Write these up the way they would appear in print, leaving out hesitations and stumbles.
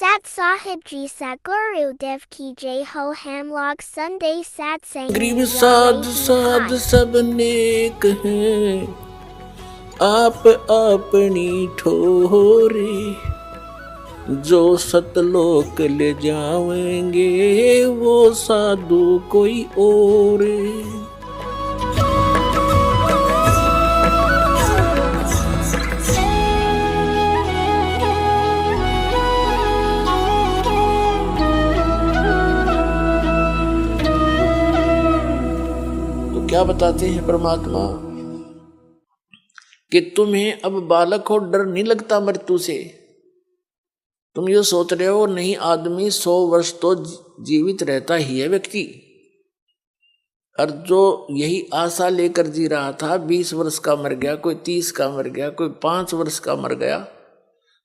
Sat Sahib Ji Saguru Dev Ki Jai Ho Hamlog Sunday Satsang गरीब साध साध सब नेक हैं, आप अपनी ठोरी, जो सतलोक ले जाएंगे वो साधु कोई और। क्या बताते हैं परमात्मा कि तुम्हें अब बालक हो डर नहीं लगता मृत्यु से। तुम ये सोच रहे हो नहीं, आदमी 100 वर्ष तो जीवित रहता ही है व्यक्ति, और जो यही आशा लेकर जी रहा था 20 वर्ष का मर गया, कोई 30 का मर गया, कोई 5 वर्ष का मर गया,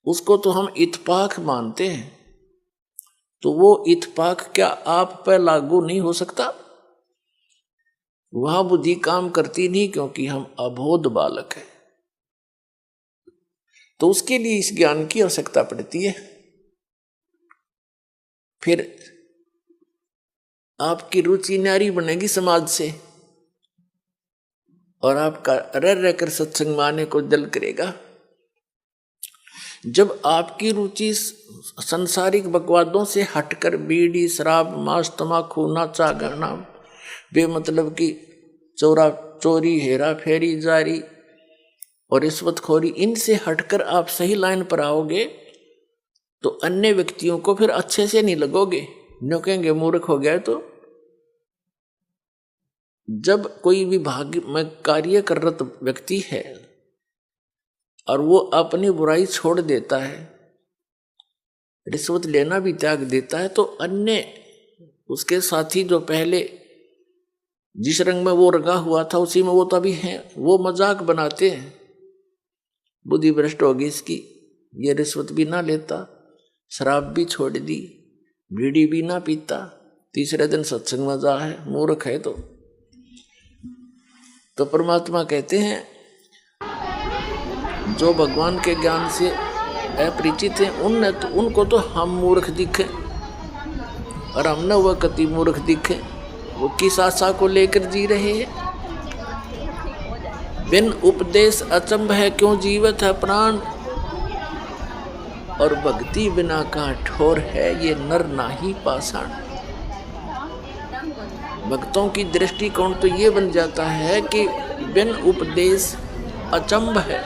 उसको तो हम इत्तेफाक मानते हैं। तो वो इत्तेफाक क्या आप पर लागू नहीं हो सकता? वहां बुद्धि काम करती नहीं, क्योंकि हम अबोध बालक हैं। तो उसके लिए इस ज्ञान की आवश्यकता पड़ती है। फिर आपकी रुचि न्यारी बनेगी समाज से, और आपका रह रहकर सत्संग माने को दिल करेगा। जब आपकी रुचि संसारिक बकवादों से हटकर बीड़ी, शराब, मांस, तमाकू, नाचा गाना, बेमतलब की चोरी, हेरा फेरी, जारी और रिश्वतखोरी, इनसे हटकर आप सही लाइन पर आओगे तो अन्य व्यक्तियों को फिर अच्छे से नहीं लगोगे, न्यों कहेंगे मूर्ख हो गया। तो जब कोई विभाग में कार्य करत व्यक्ति है और वो अपनी बुराई छोड़ देता है, रिश्वत लेना भी त्याग देता है, तो अन्य उसके साथी जो पहले जिस रंग में वो रंगा हुआ था उसी में वो तो अभी है, वो मजाक बनाते हैं, बुद्धि भ्रष्ट होगी इसकी, ये रिश्वत भी ना लेता, शराब भी छोड़ दी, बीड़ी भी ना पीता, तीसरे दिन सत्संग मजा है, मूर्ख है। तो परमात्मा कहते हैं जो भगवान के ज्ञान से अपरिचित हैं उनको तो हम मूर्ख दिखे, और हमने वह कति मूर्ख दिखे। वो किस आशा को लेकर जी रहे हैं? बिन उपदेश अचंभ है क्यों जीवत है प्राण, और भक्ति बिना का ठोर है ये नर नाही पाषाण। भक्तों की दृष्टिकोण तो ये बन जाता है कि बिन उपदेश अचंभ है,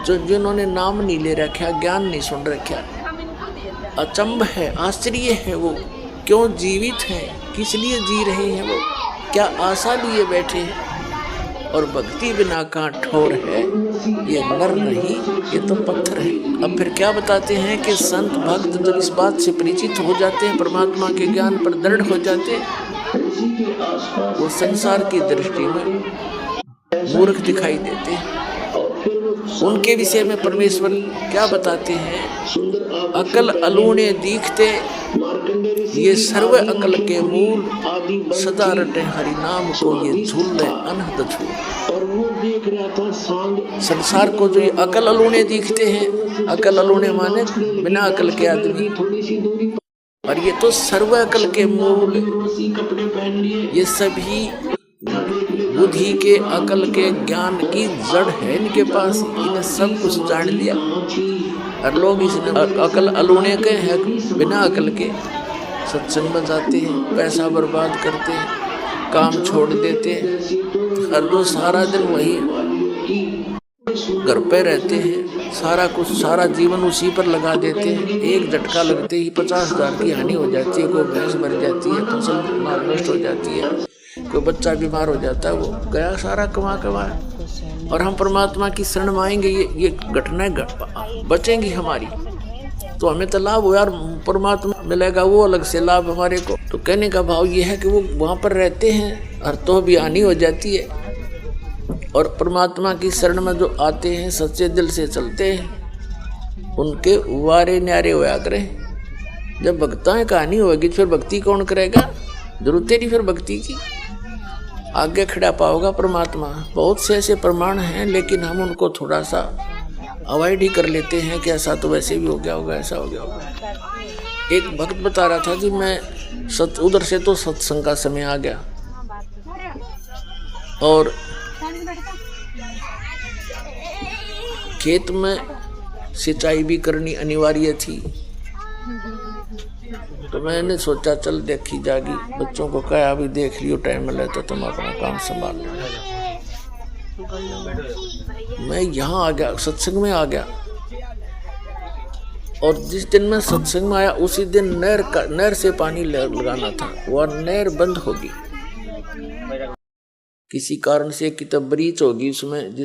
जो जिन्होंने नाम नहीं ले रखा, ज्ञान नहीं सुन रखा, अचंभ है, आश्चर्य है वो क्यों जीवित हैं, किस लिए जी रहे हैं, वो क्या आशा लिए बैठे हैं। और भक्ति बिना का ठोर है ये नर नहीं, ये तो पत्थर है। अब फिर क्या बताते हैं कि संत भक्त जब इस बात से परिचित हो जाते हैं, परमात्मा के ज्ञान पर दृढ़ हो जाते हैं, वो संसार की दृष्टि में मूर्ख दिखाई देते हैं। उनके विषय में परमेश्वर क्या बताते हैं? अकल अलूणे दीखते ये सर्व अकल के मूल, सदा रटे हरि नाम को ये झूले अनहद झूल। संसार को जो ये अकल अलूणे दिखते हैं, अकल अलूणे माने बिना अकल के आदमी, और ये तो सर्व अकल के मूल, ये सभी बुद्धि के अकल के ज्ञान की जड़ है इनके पास, इन्हें सब कुछ जान लिया। और लोग इस अकल अलूणे के हैं, बिना अकल के सत्संग में जाते हैं, पैसा बर्बाद करते हैं, काम छोड़ देते हैं, और जो सारा दिन वही घर पे रहते हैं, सारा कुछ सारा जीवन उसी पर लगा देते हैं। एक झटका लगते ही 50,000 की हानि हो जाती है, कोई भैंस मर जाती है, फसल नष्ट हो जाती है, कोई बच्चा बीमार हो जाता है, वो गया सारा कमा। और हम परमात्मा की शरण में आएंगे, ये घटनाएं बचेंगी हमारी, तो हमें तो लाभ हो यार, परमात्मा मिलेगा वो अलग से लाभ हमारे को। तो कहने का भाव ये है कि वो वहाँ पर रहते हैं और तो भी हानि हो जाती है, और परमात्मा की शरण में जो आते हैं, सच्चे दिल से चलते हैं, उनके वारे न्यारे होया करें। जब भक्ताएं का हानि होगी फिर भक्ति कौन करेगा? जरूरत नहीं फिर भक्ति की, आगे खड़ा पाओगा परमात्मा। बहुत से ऐसे प्रमाण हैं, लेकिन हम उनको थोड़ा सा अवॉइड ही कर लेते हैं कि ऐसा तो वैसे भी हो गया होगा, ऐसा हो गया होगा। एक भक्त बता रहा था कि मैं उधर से तो सत्संग का समय आ गया और खेत में सिंचाई भी करनी अनिवार्य थी, तो मैंने सोचा चल देखी जागी। बच्चों को कहा अभी देख लियो, टाइम मिले तो तुम अपना काम संभाल लो। मैं यहाँ आ गया, सत्संग में आ गया, और जिस दिन मैं सत्संग में आया उसी दिन नहर से पानी लगाना था, वह नहर बंद होगी, किसी कारण से कितना ब्रीच होगी उसमें।